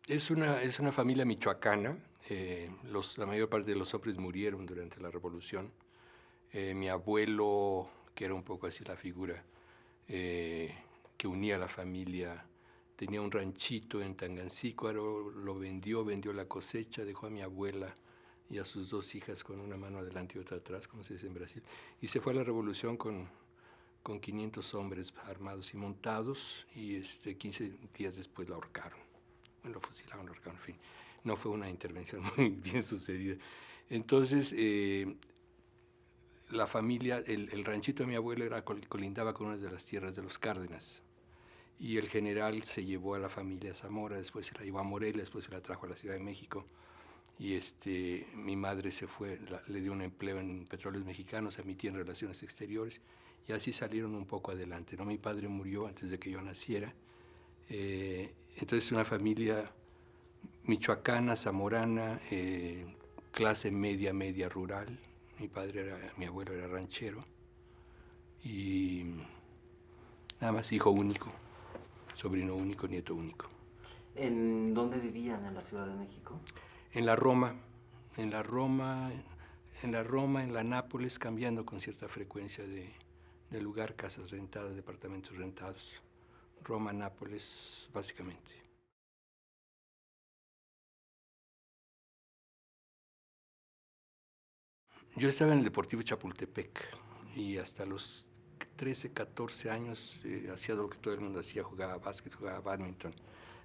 Es una familia michoacana. La mayor parte de los hombres murieron durante la revolución. Mi abuelo, que era un poco así la figura eh, que unía a la familia, tenía un ranchito en Tangancícuaro, lo vendió, vendió la cosecha, dejó a mi abuela y a sus dos hijas con una mano adelante y otra atrás, como se dice en Brasil, y se fue a la revolución con 500 hombres armados y montados, y 15 días después la ahorcaron. Bueno, lo fusilaron, lo ahorcaron, en fin. No fue una intervención muy bien sucedida. Entonces, la familia, el ranchito de mi abuelo colindaba con una de las tierras de los Cárdenas. Y el general se llevó a la familia a Zamora, después se la llevó a Morelia, después se la trajo a la Ciudad de México. Y mi madre se fue, le dio un empleo en Petróleos Mexicanos, a mi tía en Relaciones Exteriores, y así salieron un poco adelante, ¿no? Mi padre murió antes de que yo naciera. Entonces una familia michoacana, zamorana, clase media, media rural. Mi abuelo era ranchero y nada más hijo único, sobrino único, nieto único. ¿En dónde vivían en la Ciudad de México? En la Roma, en la Roma, en la Nápoles, cambiando con cierta frecuencia de lugar, casas rentadas, departamentos rentados. Roma, Nápoles, básicamente. Yo estaba en el Deportivo Chapultepec y hasta los 13, 14 años hacía lo que todo el mundo hacía, jugaba básquet, jugaba badminton,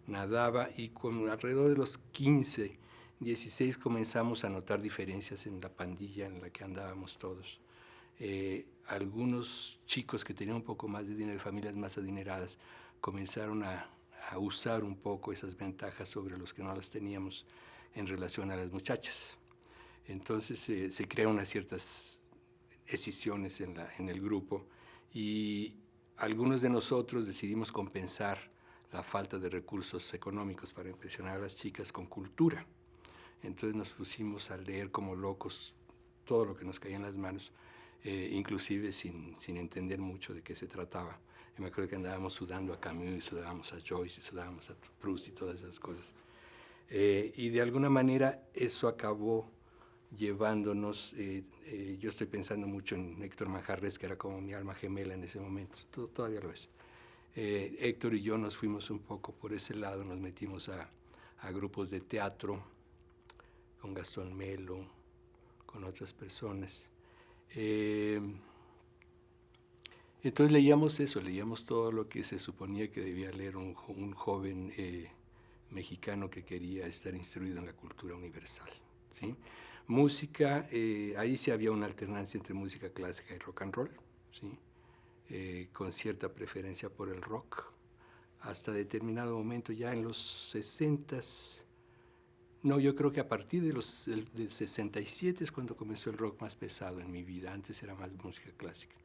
nadaba, y alrededor de los 15, 16 comenzamos a notar diferencias en la pandilla en la que andábamos todos. Algunos chicos que tenían un poco más de dinero, de familias más adineradas, comenzaron a usar un poco esas ventajas sobre los que no las teníamos en relación a las muchachas. Entonces se crean unas ciertas escisiones en el grupo, y algunos de nosotros decidimos compensar la falta de recursos económicos para impresionar a las chicas con cultura. Entonces nos pusimos a leer como locos todo lo que nos caía en las manos, inclusive sin entender mucho de qué se trataba. Y me acuerdo que andábamos sudando a Camus, sudábamos a Joyce, sudábamos a Proust y todas esas cosas. Y de alguna manera eso acabó llevándonos, yo estoy pensando mucho en Héctor Manjarres, que era como mi alma gemela en ese momento, todavía lo es. Héctor y yo nos fuimos un poco por ese lado, nos metimos a grupos de teatro, con Gastón Melo, con otras personas. Entonces leíamos eso, leíamos todo lo que se suponía que debía leer un joven mexicano que quería estar instruido en la cultura universal, ¿sí? Música, ahí sí había una alternancia entre música clásica y rock and roll, ¿sí? Con cierta preferencia por el rock, hasta determinado momento, ya en los 60s. No, yo creo que a partir del 67 es cuando comenzó el rock más pesado en mi vida. Antes era más música clásica,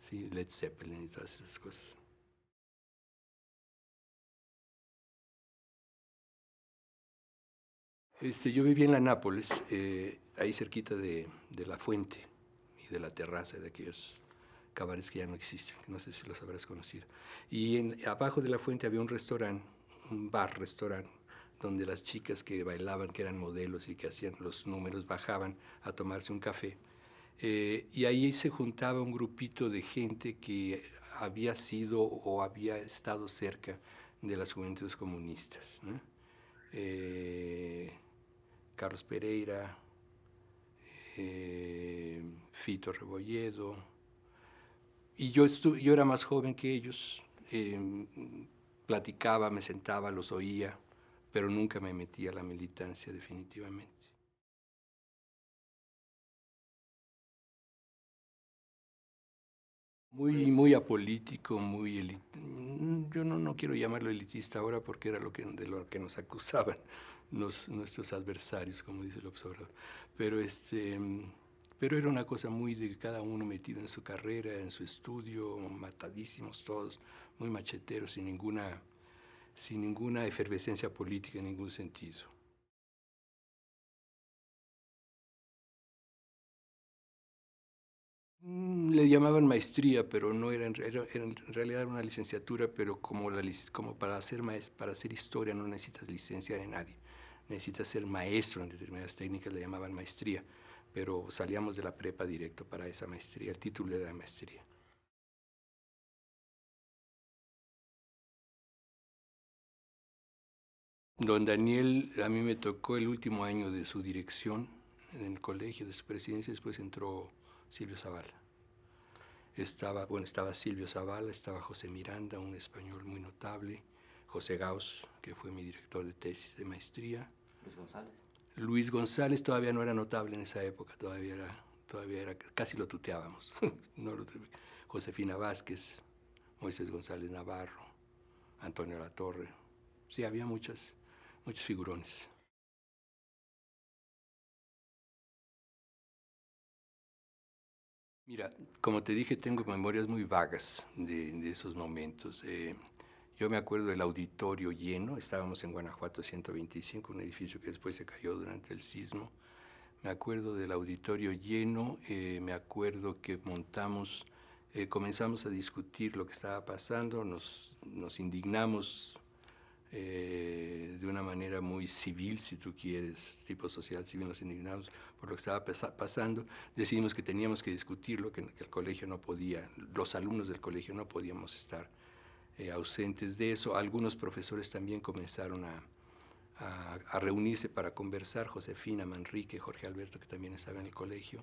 ¿sí? Led Zeppelin y todas esas cosas. Yo viví en la Nápoles, ahí cerquita de la fuente y de la terraza de aquellos cabarets que ya no existen, que no sé si los habrás conocido. Y abajo de la fuente había un restaurante, un bar-restaurante, donde las chicas que bailaban, que eran modelos y que hacían los números, bajaban a tomarse un café. Y ahí se juntaba un grupito de gente que había sido o había estado cerca de las juventudes comunistas, ¿no? Eh, Carlos Pereira, Fito Rebolledo, y yo era más joven que ellos, platicaba, me sentaba, los oía, pero nunca me metí a la militancia definitivamente. Muy apolítico, yo no quiero llamarlo elitista ahora porque era de lo que nos acusaban nuestros adversarios, como dice el observador. Pero, pero era una cosa muy de cada uno metido en su carrera, en su estudio, matadísimos todos, muy macheteros, sin ninguna efervescencia política en ningún sentido. Le llamaban maestría, pero no era, en realidad era una licenciatura, pero como para hacer historia no necesitas licencia de nadie. Necesitas ser maestro en determinadas técnicas, le llamaban maestría, pero salíamos de la prepa directo para esa maestría, el título era de maestría. Don Daniel, a mí me tocó el último año de su dirección en el colegio, de su presidencia, después entró Silvio Zavala. Estaba Silvio Zavala, estaba José Miranda, un español muy notable, José Gauss, que fue mi director de tesis de maestría. Luis González. Luis González todavía no era notable en esa época, todavía era casi lo tuteábamos. Josefina Vázquez, Moisés González Navarro, Antonio Latorre. Sí, había muchos figurones. Mira, como te dije, tengo memorias muy vagas de esos momentos. Yo me acuerdo del auditorio lleno, estábamos en Guanajuato 125, un edificio que después se cayó durante el sismo. Me acuerdo del auditorio lleno, me acuerdo que comenzamos a discutir lo que estaba pasando, nos indignamos de una manera muy civil, si tú quieres, tipo sociedad civil, nos indignamos por lo que estaba pasando. Decidimos que teníamos que discutirlo, que el colegio no podía, los alumnos del colegio no podíamos estar ausentes de eso. Algunos profesores también comenzaron a reunirse para conversar, Josefina, Manrique, Jorge Alberto, que también estaba en el colegio,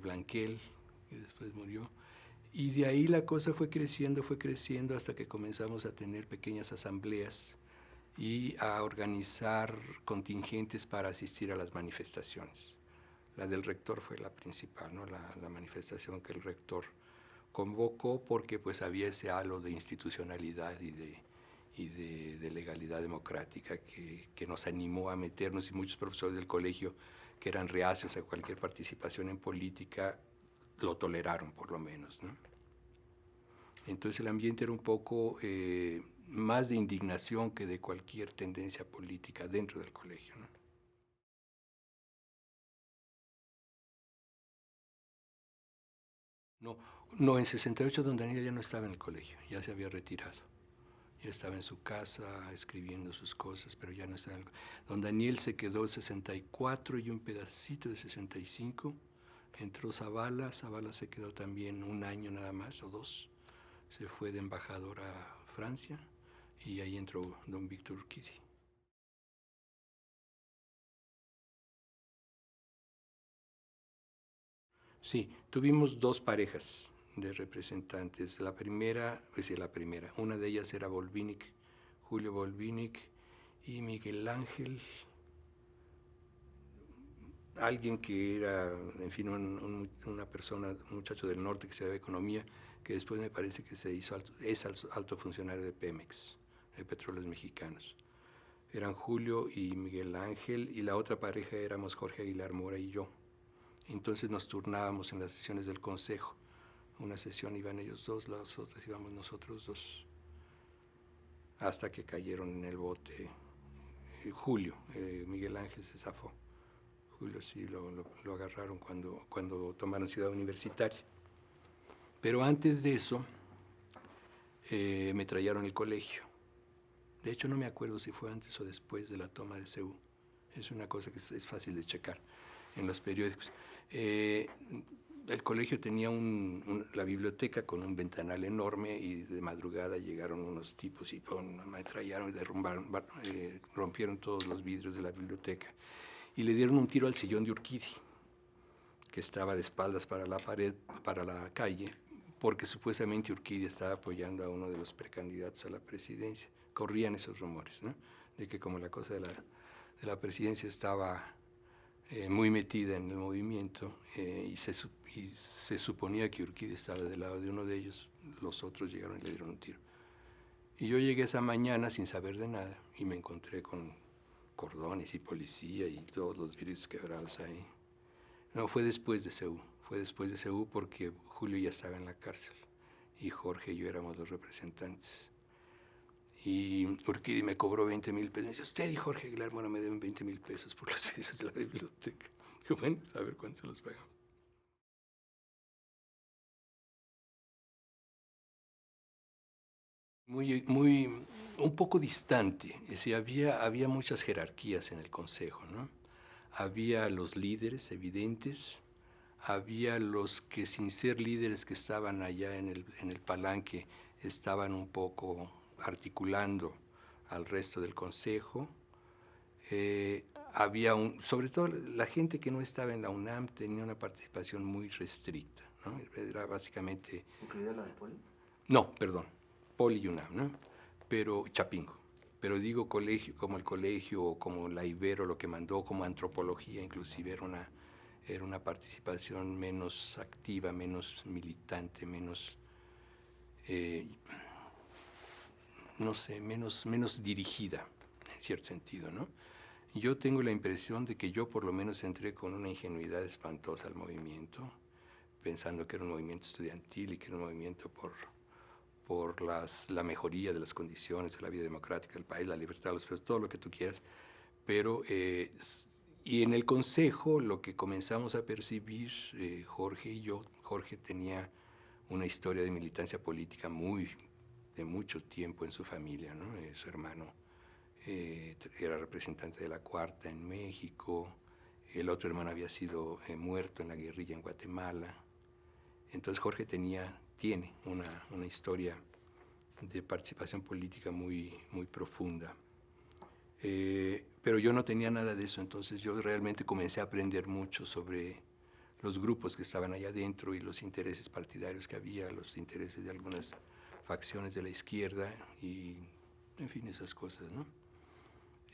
Blanquel, que después murió. Y de ahí la cosa fue creciendo hasta que comenzamos a tener pequeñas asambleas y a organizar contingentes para asistir a las manifestaciones. La del rector fue la principal, ¿no? La manifestación que el rector convocó porque pues había ese halo de institucionalidad y de legalidad democrática que nos animó a meternos, y muchos profesores del colegio que eran reacios a cualquier participación en política lo toleraron por lo menos, ¿no? Entonces el ambiente era un poco más de indignación que de cualquier tendencia política dentro del colegio, ¿no? No, en 68 don Daniel ya no estaba en el colegio, ya se había retirado. Ya estaba en su casa escribiendo sus cosas, pero ya no estaba en el colegio. Don Daniel se quedó en 64 y un pedacito de 65. Entró Zavala se quedó también un año nada más, o dos. Se fue de embajador a Francia y ahí entró don Víctor Urquidi. Sí, tuvimos dos parejas de representantes. Una de ellas era Julio Volvinic y Miguel Ángel, alguien que era, en fin, una persona, un muchacho del norte que se daba economía, que después me parece que es alto funcionario de Pemex, de Petróleos Mexicanos. Eran Julio y Miguel Ángel, y la otra pareja éramos Jorge Aguilar Mora y yo. Entonces nos turnábamos en las sesiones del consejo. Una sesión iban ellos dos, las otras íbamos nosotros dos, hasta que cayeron en el bote. Julio, Miguel Ángel se zafó. Julio sí lo agarraron cuando tomaron Ciudad Universitaria. Pero antes de eso, me trajeron el colegio. De hecho, no me acuerdo si fue antes o después de la toma de CEU. Es una cosa que es fácil de checar en los periódicos. El colegio tenía la biblioteca con un ventanal enorme, y de madrugada llegaron unos tipos y me ametrallaron y rompieron todos los vidrios de la biblioteca y le dieron un tiro al sillón de Urquidi, que estaba de espaldas para la pared, para la calle, porque supuestamente Urquidi estaba apoyando a uno de los precandidatos a la presidencia. Corrían esos rumores, ¿no?, de que como la cosa de la presidencia estaba muy metida en el movimiento, y se suponía que Urquidi estaba del lado de uno de ellos, los otros llegaron y le dieron un tiro. Y yo llegué esa mañana sin saber de nada y me encontré con cordones y policía y todos los vidrios quebrados ahí. No, fue después de CEU, porque Julio ya estaba en la cárcel y Jorge y yo éramos los representantes. Y Urquidi me cobró 20,000 pesos. Me dice, usted y Jorge Aguilar, bueno, me deben 20,000 pesos por los vidrios de la biblioteca. Digo, bueno, a ver cuánto se los pagamos. un poco distante. Es decir, había muchas jerarquías en el consejo, ¿no? Había los líderes evidentes, había los que sin ser líderes que estaban allá en el palanque, estaban un poco articulando al resto del consejo. Había sobre todo la gente que no estaba en la UNAM tenía una participación muy restricta, ¿no? Era básicamente... ¿Incluida la de Poli? No, perdón, Poli y UNAM, ¿no? Pero Chapingo. Pero digo colegio, como el colegio, o como la Ibero, lo que mandó, como antropología, inclusive era una participación menos activa, menos militante, menos, no sé, menos dirigida, en cierto sentido, ¿no? Yo tengo la impresión de que yo por lo menos entré con una ingenuidad espantosa al movimiento, pensando que era un movimiento estudiantil y que era un movimiento por la mejoría de las condiciones de la vida democrática del país, la libertad de los presos, todo lo que tú quieras. Pero, y en el consejo lo que comenzamos a percibir, Jorge y yo, Jorge tenía una historia de militancia política de mucho tiempo en su familia, ¿no? Su hermano era representante de la Cuarta en México, el otro hermano había sido muerto en la guerrilla en Guatemala. Entonces Jorge tiene una historia de participación política muy profunda. Pero yo no tenía nada de eso, entonces yo realmente comencé a aprender mucho sobre los grupos que estaban allá adentro y los intereses partidarios que había, los intereses de algunas facciones de la izquierda y, en fin, esas cosas, ¿no?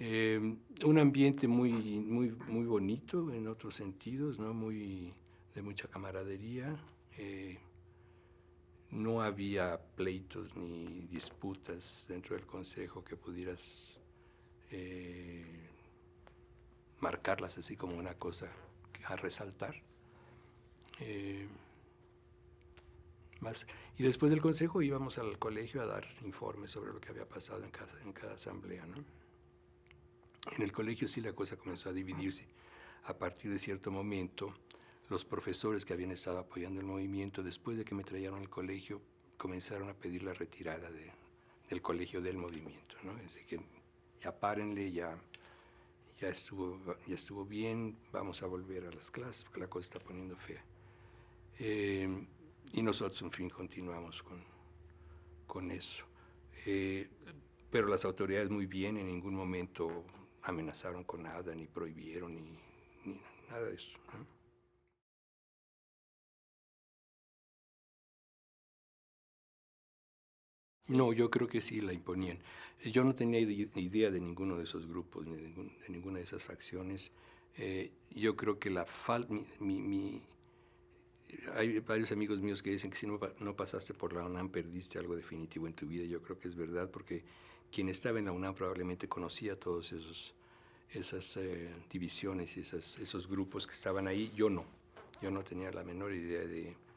Un ambiente muy bonito en otros sentidos, ¿no? De mucha camaradería. No había pleitos ni disputas dentro del consejo que pudieras marcarlas así como una cosa a resaltar. Y después del consejo íbamos al colegio a dar informes sobre lo que había pasado en cada asamblea, ¿no? En el colegio sí la cosa comenzó a dividirse. A partir de cierto momento, los profesores que habían estado apoyando el movimiento, después de que me trajeron al colegio, comenzaron a pedir la retirada del colegio del movimiento, ¿no? Es decir, que ya párenle, ya estuvo bien, vamos a volver a las clases porque la cosa está poniendo fea. Y nosotros, en fin, continuamos con eso. Pero las autoridades muy bien, en ningún momento amenazaron con nada, ni prohibieron, ni nada de eso, ¿no? No, yo creo que sí la imponían. Yo no tenía idea de ninguno de esos grupos, ni de ninguna de esas facciones. Yo creo que hay varios amigos míos que dicen que si no pasaste por la UNAM perdiste algo definitivo en tu vida. Yo creo que es verdad, porque quien estaba en la UNAM probablemente conocía todos esas divisiones y esos grupos que estaban ahí. Yo no tenía la menor idea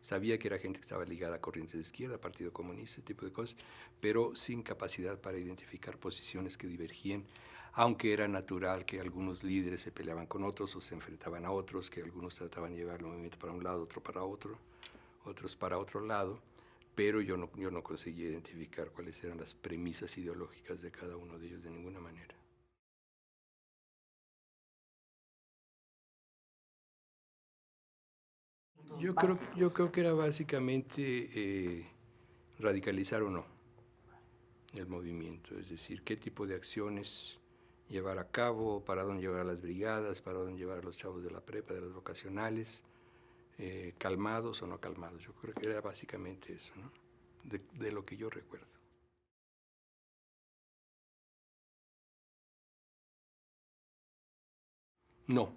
sabía que era gente que estaba ligada a corrientes de izquierda, Partido Comunista, ese tipo de cosas, pero sin capacidad para identificar posiciones que divergían, aunque era natural que algunos líderes se peleaban con otros o se enfrentaban a otros, que algunos trataban de llevar el movimiento para un lado, otro para otro, otros para otro lado, pero yo no conseguí identificar cuáles eran las premisas ideológicas de cada uno de ellos de ninguna manera. Yo creo que era básicamente radicalizar o no el movimiento, es decir, qué tipo de acciones llevar a cabo, para dónde llevar a las brigadas, para dónde llevar a los chavos de la prepa, de las vocacionales, calmados o no calmados. Yo creo que era básicamente eso, ¿no? De lo que yo recuerdo. No,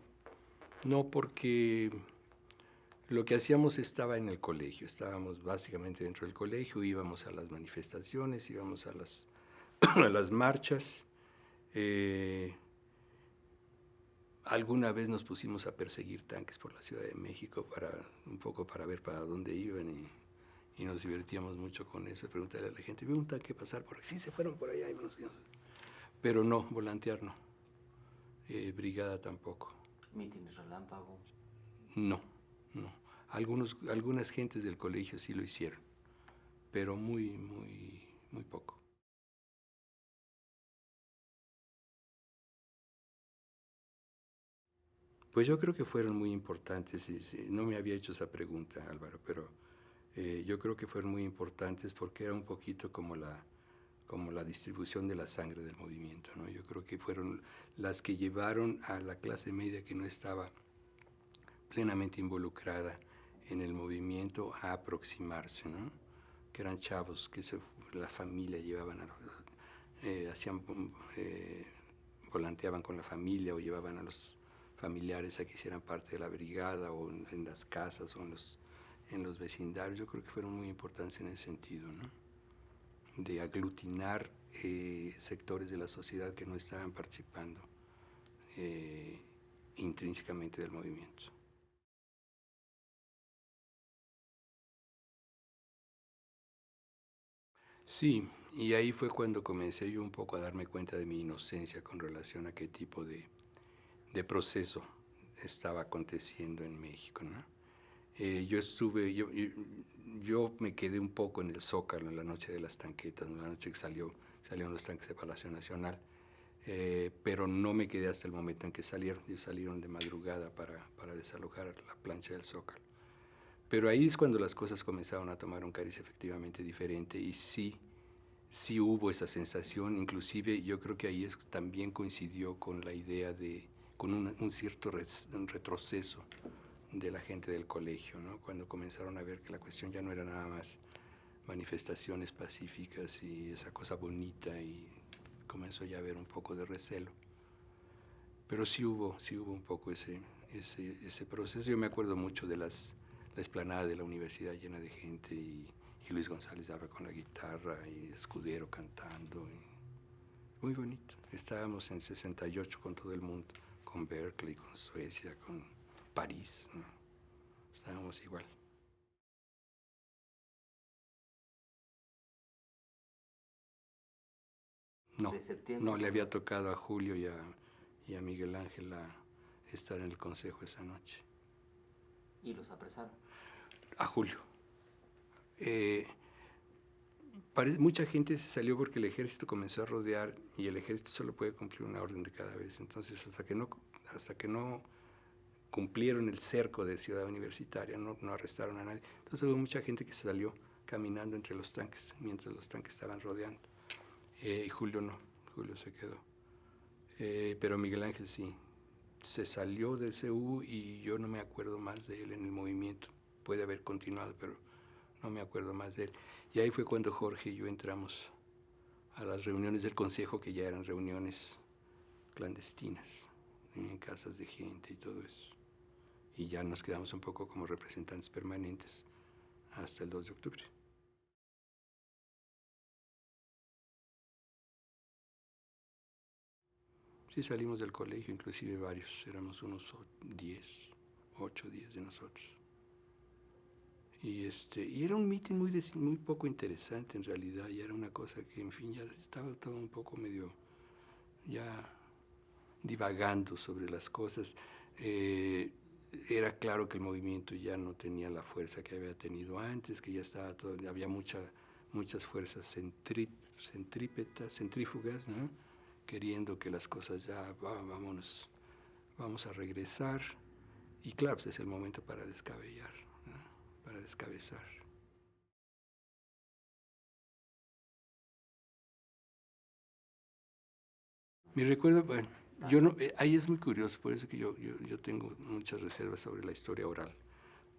porque lo que hacíamos estaba en el colegio, estábamos básicamente dentro del colegio, íbamos a las manifestaciones, íbamos a las marchas. Alguna vez nos pusimos a perseguir tanques por la Ciudad de México un poco para ver para dónde iban y nos divertíamos mucho con eso, preguntarle a la gente, ¿vio un tanque pasar por aquí? Sí, se fueron por allá. Pero no, volantear no, brigada tampoco. ¿Mítines relámpago? No. Algunas gentes del colegio sí lo hicieron, pero muy poco. Pues yo creo que fueron muy importantes. No me había hecho esa pregunta, Álvaro, pero yo creo que fueron muy importantes porque era un poquito como la distribución de la sangre del movimiento, ¿no? Yo creo que fueron las que llevaron a la clase media que no estaba plenamente involucrada en el movimiento a aproximarse, ¿no? Que eran chavos que la familia llevaban, hacían, volanteaban con la familia o llevaban a los familiares a que hicieran parte de la brigada o en las casas o en los vecindarios. Yo creo que fueron muy importantes en ese sentido, ¿no? De aglutinar sectores de la sociedad que no estaban participando intrínsecamente del movimiento. Sí, y ahí fue cuando comencé yo un poco a darme cuenta de mi inocencia con relación a qué tipo de proceso estaba aconteciendo en México, ¿no? Yo me quedé un poco en el Zócalo en la noche de las tanquetas, en la noche que salieron los tanques de Palacio Nacional, pero no me quedé hasta el momento en que salieron. Ellos salieron de madrugada para desalojar la plancha del Zócalo. Pero ahí es cuando las cosas comenzaron a tomar un cariz efectivamente diferente y sí hubo esa sensación. Inclusive yo creo que ahí también coincidió con la idea con un cierto retroceso de la gente del colegio, ¿no? Cuando comenzaron a ver que la cuestión ya no era nada más manifestaciones pacíficas y esa cosa bonita, y comenzó ya a haber un poco de recelo. Pero sí hubo un poco ese proceso. Yo me acuerdo mucho de la explanada de la universidad llena de gente y Luis González daba con la guitarra y Escudero cantando. Muy bonito. Estábamos en 68 con todo el mundo, con Berkeley, con Suecia, con París, ¿no? Estábamos igual. No, le había tocado a Julio y a Miguel Ángel estar en el consejo esa noche. ¿Y los apresaron? A Julio. Mucha gente se salió porque el ejército comenzó a rodear y el ejército solo puede cumplir una orden de cada vez. Entonces, hasta que no cumplieron el cerco de Ciudad Universitaria, no arrestaron a nadie. Entonces hubo mucha gente que se salió caminando entre los tanques, mientras los tanques estaban rodeando. Y Julio no, Julio se quedó. Pero Miguel Ángel sí, se salió del CU y yo no me acuerdo más de él en el movimiento. Puede haber continuado, pero no me acuerdo más de él. Y ahí fue cuando Jorge y yo entramos a las reuniones del consejo, que ya eran reuniones clandestinas, en casas de gente y todo eso. Y ya nos quedamos un poco como representantes permanentes hasta el 2 de octubre. Sí, salimos del colegio, inclusive varios, éramos unos 8 o 10 de nosotros. Y era un mitin muy poco interesante en realidad, y era una cosa que, en fin, ya estaba todo un poco medio ya divagando sobre las cosas. Era claro que el movimiento ya no tenía la fuerza que había tenido antes, que ya estaba había muchas fuerzas centrífugas, ¿no? Queriendo que las cosas ya, vamos a regresar. Y claro, pues es el momento para descabellar, ¿no? Para descabezar. Mi recuerdo, bueno, ahí es muy curioso, por eso que yo tengo muchas reservas sobre la historia oral,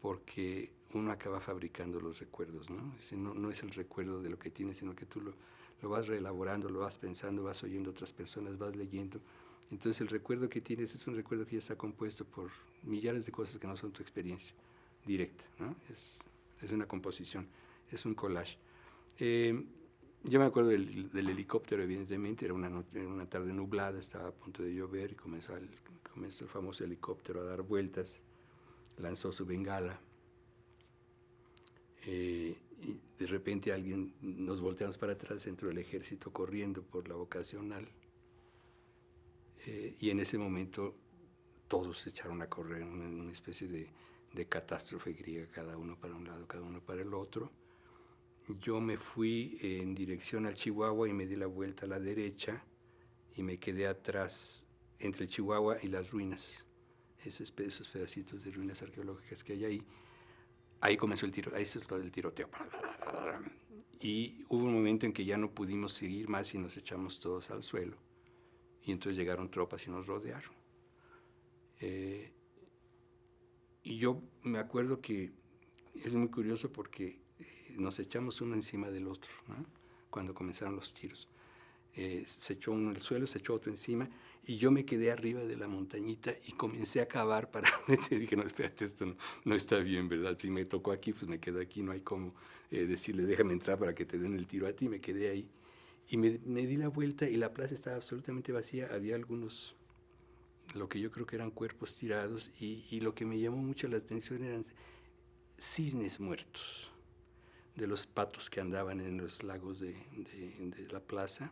porque uno acaba fabricando los recuerdos, ¿no? No es el recuerdo de lo que tienes, sino que tú lo vas reelaborando, lo vas pensando, vas oyendo otras personas, vas leyendo. Entonces el recuerdo que tienes es un recuerdo que ya está compuesto por millares de cosas que no son tu experiencia directa, ¿no? Es una composición, es un collage. Yo me acuerdo del helicóptero, evidentemente, era una tarde nublada, estaba a punto de llover y comenzó el famoso helicóptero a dar vueltas, lanzó su bengala, y de repente nos volteamos para atrás, entró el ejército corriendo por la vocacional, y en ese momento todos se echaron a correr, una especie de catástrofe griega, cada uno para un lado, cada uno para el otro. Yo me fui en dirección al Chihuahua y me di la vuelta a la derecha y me quedé atrás entre el Chihuahua y las ruinas. esos pedacitos de ruinas arqueológicas que hay ahí. Ahí comenzó el tiro, ahí se todo el tiroteo. Y hubo un momento en que ya no pudimos seguir más y nos echamos todos al suelo. Y entonces llegaron tropas y nos rodearon. Y yo me acuerdo que es muy curioso porque nos echamos uno encima del otro, ¿no? Cuando comenzaron los tiros. Se echó uno en el suelo, se echó otro encima, y yo me quedé arriba de la montañita y comencé a cavar para meter. Dije, no, espérate, esto no está bien, ¿verdad? Si me tocó aquí, pues me quedo aquí, no hay como decirle, déjame entrar para que te den el tiro a ti. Me quedé ahí. Y me di la vuelta y la plaza estaba absolutamente vacía. Había algunos, lo que yo creo que eran cuerpos tirados, y lo que me llamó mucho la atención eran cisnes muertos, de los patos que andaban en los lagos de la plaza,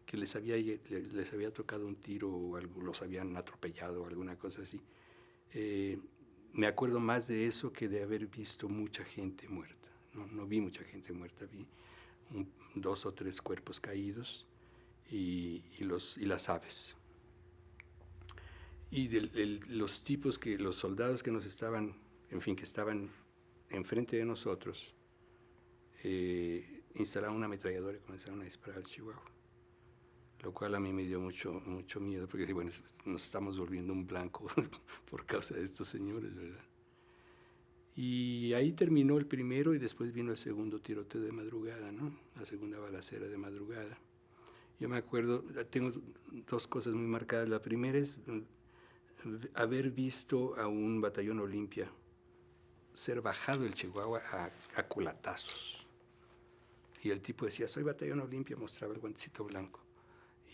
que les había tocado un tiro o algo, los habían atropellado o alguna cosa así. Me acuerdo más de eso que de haber visto mucha gente muerta. No vi mucha gente muerta, vi 2 o 3 cuerpos caídos y las aves. Y los tipos los soldados que nos estaban, en fin, que estaban enfrente de nosotros, instalaron una ametralladora y comenzaron a disparar al Chihuahua, lo cual a mí me dio mucho miedo, porque bueno, nos estamos volviendo un blanco por causa de estos señores, ¿verdad? Y ahí terminó el primero y después vino el segundo tiroteo de madrugada, ¿no? La segunda balacera de madrugada. Yo me acuerdo, tengo 2 cosas muy marcadas. La primera es haber visto a un batallón Olimpia ser bajado el Chihuahua a culatazos. Y el tipo decía, soy batallón Olimpia, mostraba el guantecito blanco.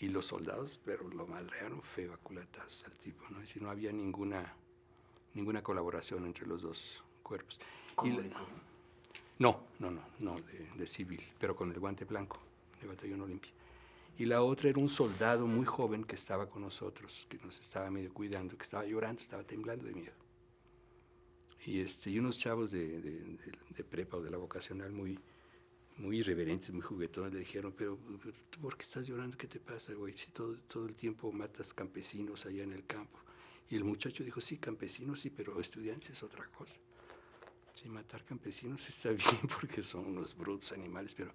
Y los soldados, pero lo madrearon feo a culatazos al tipo, ¿no? Es decir, no había ninguna colaboración entre los 2 cuerpos. ¿Cómo No, de civil, pero con el guante blanco, de batallón Olimpia. Y la otra era un soldado muy joven que estaba con nosotros, que nos estaba medio cuidando, que estaba llorando, estaba temblando de miedo. Y unos chavos de prepa o de la vocacional muy irreverentes, muy juguetones, le dijeron, pero ¿tú por qué estás llorando? ¿Qué te pasa, güey? Si todo el tiempo matas campesinos allá en el campo. Y el muchacho dijo, sí, campesinos, sí, pero estudiantes es otra cosa. Sí, matar campesinos está bien porque son unos brutos animales, pero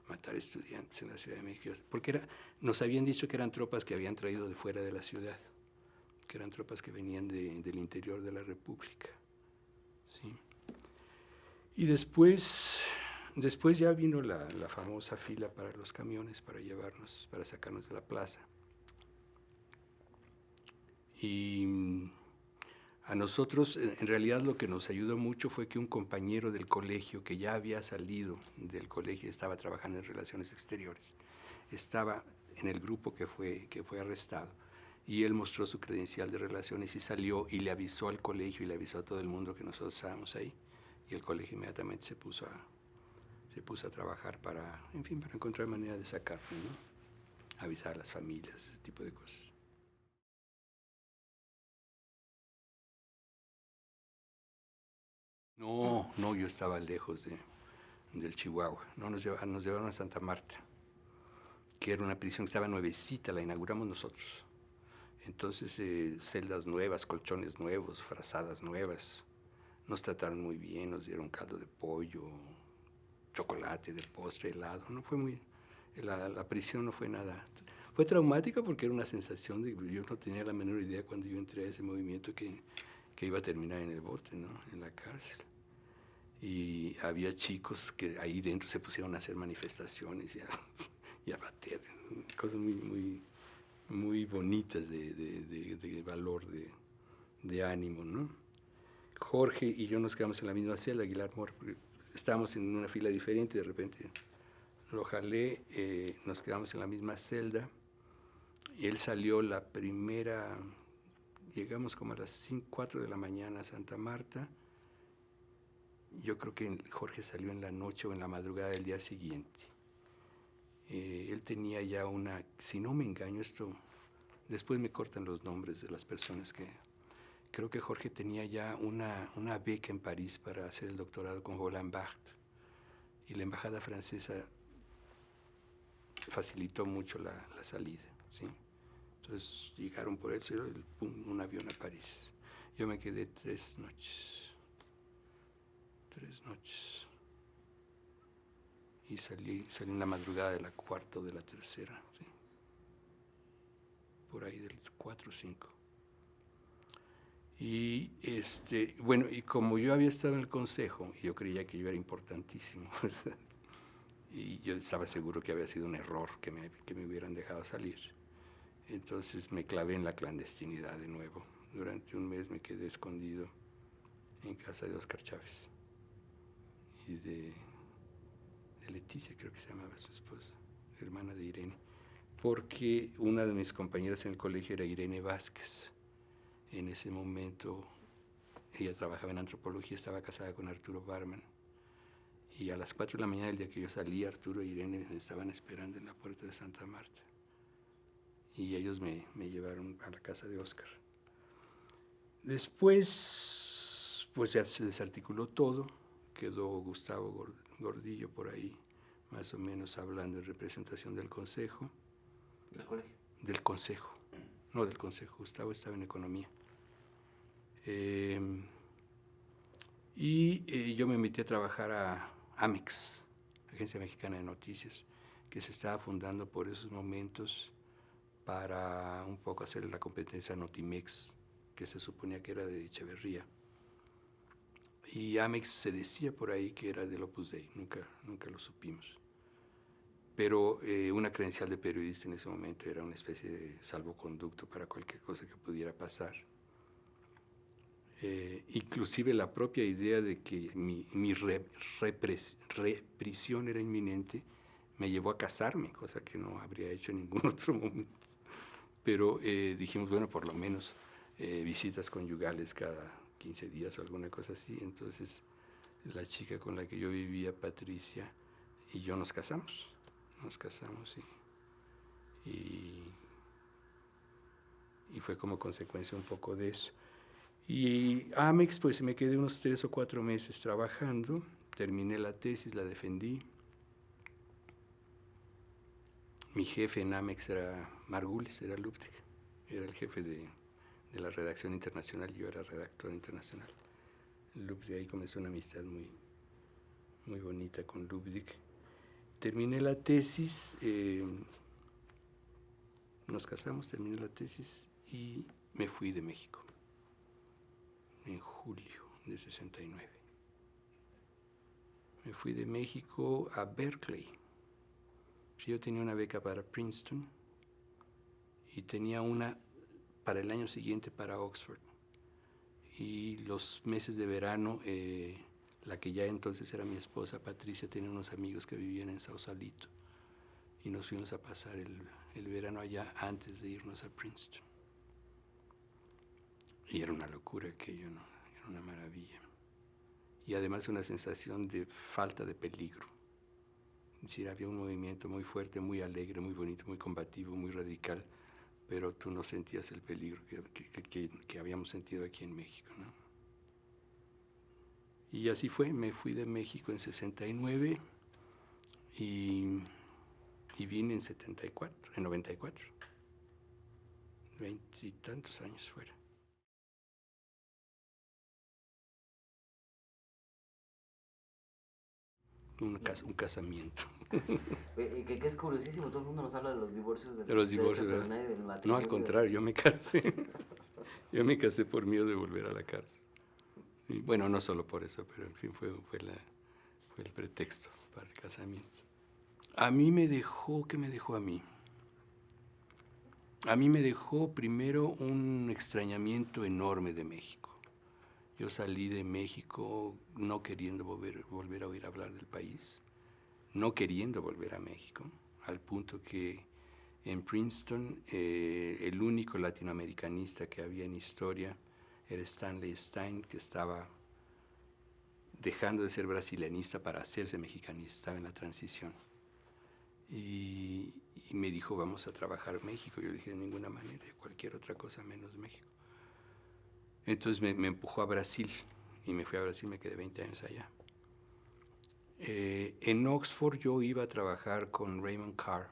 matar estudiantes en la Ciudad de México, porque nos habían dicho que eran tropas que habían traído de fuera de la ciudad, que eran tropas que venían del interior de la República. ¿Sí? Y después ya vino la famosa fila para los camiones, para sacarnos de la plaza. Y a nosotros, en realidad, lo que nos ayudó mucho fue que un compañero del colegio, que ya había salido del colegio, estaba trabajando en relaciones exteriores, estaba en el grupo que fue arrestado, y él mostró su credencial de relaciones y salió y le avisó al colegio y le avisó a todo el mundo que nosotros estábamos ahí, y el colegio inmediatamente se puso a trabajar para encontrar manera de sacarlo, ¿no? Avisar a las familias, ese tipo de cosas. No, yo estaba lejos del Chihuahua. No, nos llevaron a Santa Marta, que era una prisión que estaba nuevecita, la inauguramos nosotros. Entonces, celdas nuevas, colchones nuevos, frazadas nuevas. Nos trataron muy bien, nos dieron caldo de pollo, chocolate, de postre, helado. No fue la prisión no fue nada. Fue traumática porque era una sensación de, yo no tenía la menor idea cuando yo entré a ese movimiento que iba a terminar en el bote, ¿no? En la cárcel. Y había chicos que ahí dentro se pusieron a hacer manifestaciones y a bater, cosas muy bonitas de valor, de ánimo, ¿no? Jorge y yo nos quedamos en la misma celda, Aguilar Mora, estábamos en una fila diferente, de repente lo jalé, nos quedamos en la misma celda, y él salió la primera, llegamos como a las 4 de la mañana a Santa Marta. Yo creo que Jorge salió en la noche o en la madrugada del día siguiente. Él tenía ya si no me engaño, después me cortan los nombres de las personas creo que Jorge tenía ya una beca en París para hacer el doctorado con Roland Barthes, y la embajada francesa facilitó mucho la salida, ¿sí? Entonces llegaron por él, un avión a París. Yo me quedé 3 noches. 3 noches. Y salí en la madrugada de la cuarta o de la tercera, ¿sí? Por ahí del 4 o 5. Y bueno, y como yo había estado en el consejo, y yo creía que yo era importantísimo, ¿verdad? Y yo estaba seguro que había sido un error que me hubieran dejado salir. Entonces me clavé en la clandestinidad de nuevo. Durante un mes me quedé escondido en casa de Óscar Chávez y de Leticia, creo que se llamaba su esposa, hermana de Irene, porque una de mis compañeras en el colegio era Irene Vázquez. En ese momento ella trabajaba en antropología, estaba casada con Arturo Barman, y a las 4 de la mañana del día que yo salí, Arturo e Irene me estaban esperando en la puerta de Santa Marta, y ellos me llevaron a la casa de Óscar. Después, pues ya se desarticuló todo, quedó Gustavo Gordillo por ahí, más o menos hablando en representación del consejo. ¿Del colegio? Del consejo, no del consejo, Gustavo estaba en economía. Yo me metí a trabajar a Amex, Agencia Mexicana de Noticias, que se estaba fundando por esos momentos para un poco hacer la competencia a Notimex, que se suponía que era de Echeverría. Y Amex se decía por ahí que era del Opus Dei, nunca lo supimos. Pero una credencial de periodista en ese momento era una especie de salvoconducto para cualquier cosa que pudiera pasar. Inclusive la propia idea de que mi reprisión era inminente me llevó a casarme, cosa que no habría hecho en ningún otro momento. Pero dijimos, bueno, por lo menos visitas conyugales cada 15 días o alguna cosa así. Entonces la chica con la que yo vivía, Patricia, y yo nos casamos y fue como consecuencia un poco de eso. Y Amex, pues me quedé unos 3 o 4 meses trabajando, terminé la tesis, la defendí. Mi jefe en Amex era Margulis, era Luptig, era el jefe de la redacción internacional, yo era redactor internacional. Luptig, ahí comenzó una amistad muy bonita con Luptig. Terminé la tesis, nos casamos, terminé la tesis y me fui de México en julio de 69. Me fui de México a Berkeley. Yo tenía una beca para Princeton y tenía una para el año siguiente para Oxford. Y los meses de verano, la que ya entonces era mi esposa, Patricia, tenía unos amigos que vivían en Sausalito y nos fuimos a pasar el verano allá antes de irnos a Princeton. Y era una locura aquello, ¿no? Era una maravilla. Y además una sensación de falta de peligro. Es decir, había un movimiento muy fuerte, muy alegre, muy bonito, muy combativo, muy radical, pero tú no sentías el peligro que habíamos sentido aquí en México, ¿no? Y así fue, me fui de México en 69 y vine en 74, en 94. 20 y tantos años fuera. Un casamiento. Que es curiosísimo, todo el mundo nos habla de los divorcios. De los divorcios, ¿verdad? No, al contrario, yo me casé. Yo me casé por miedo de volver a la cárcel. Y bueno, no solo por eso, pero en fin, fue el pretexto para el casamiento. A mí me dejó, ¿qué me dejó a mí? A mí me dejó primero un extrañamiento enorme de México. Yo salí de México no queriendo volver a oír hablar del país, no queriendo volver a México, al punto que en Princeton el único latinoamericanista que había en historia era Stanley Stein, que estaba dejando de ser brasilianista para hacerse mexicanista, estaba en la transición. Y me dijo, vamos a trabajar en México. Yo dije, de ninguna manera, cualquier otra cosa menos México. Entonces me empujó a Brasil y me fui a Brasil, me quedé 20 años allá. En Oxford yo iba a trabajar con Raymond Carr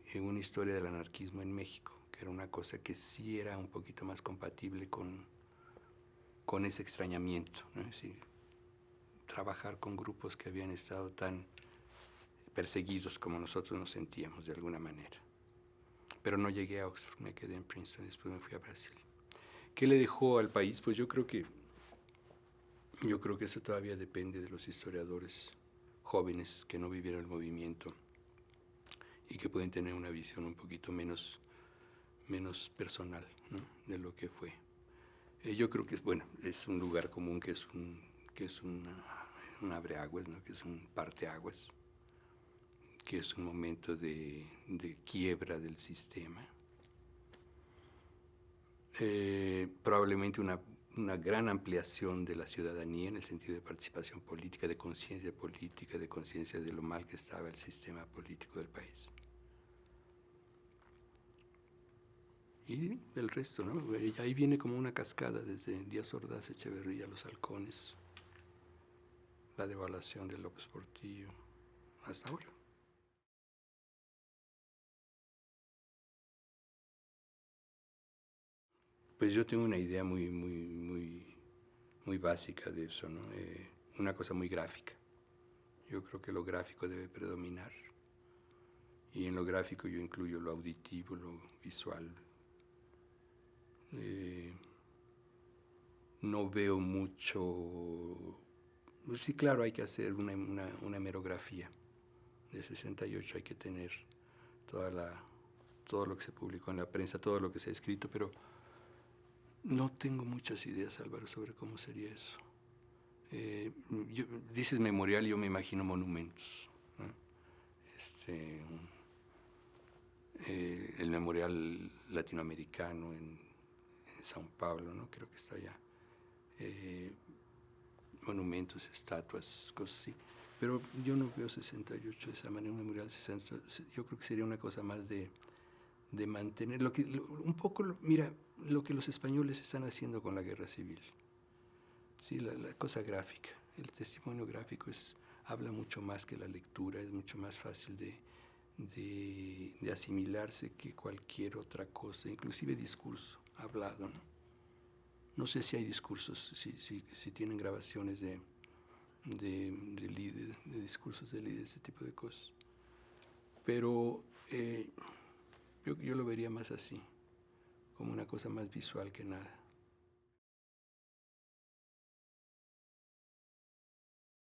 en una historia del anarquismo en México, que era una cosa que sí era un poquito más compatible con con ese extrañamiento, ¿no? Es decir, trabajar con grupos que habían estado tan perseguidos como nosotros nos sentíamos de alguna manera. Pero no llegué a Oxford, me quedé en Princeton, después me fui a Brasil. ¿Qué le dejó al país? Pues yo creo que eso todavía depende de los historiadores jóvenes que no vivieron el movimiento y que pueden tener una visión un poquito menos personal, ¿no?, de lo que fue. Yo creo que es un lugar común que es un abreaguas, ¿no?, que es un parteaguas, que es un momento de quiebra del sistema. Probablemente una gran ampliación de la ciudadanía en el sentido de participación política, de conciencia política, de conciencia de lo mal que estaba el sistema político del país. Y el resto, ¿no? Ahí viene como una cascada desde Díaz Ordaz, Echeverría, los halcones, la devaluación de López Portillo, hasta ahora. Pues yo tengo una idea muy básica de eso, ¿no? Una cosa muy gráfica. Yo creo que lo gráfico debe predominar. Y en lo gráfico yo incluyo lo auditivo, lo visual. No veo mucho. Sí, claro, hay que hacer una hemerografía. De 68 hay que tener todo lo que se publicó en la prensa, todo lo que se ha escrito, pero no tengo muchas ideas, Álvaro, sobre cómo sería eso. Dices memorial, yo me imagino monumentos, ¿no? El memorial latinoamericano en São Paulo, ¿no? Creo que está allá. Monumentos, estatuas, cosas así. Pero yo no veo 68 de esa manera, un memorial 68. Yo creo que sería una cosa más de mantener mira, lo que los españoles están haciendo con la guerra civil. Sí, la cosa gráfica, el testimonio gráfico habla mucho más que la lectura, es mucho más fácil de asimilarse que cualquier otra cosa, inclusive discurso hablado, ¿no? No sé si hay discursos, si tienen grabaciones de discursos de líderes, ese tipo de cosas. Pero yo lo vería más así, como una cosa más visual que nada.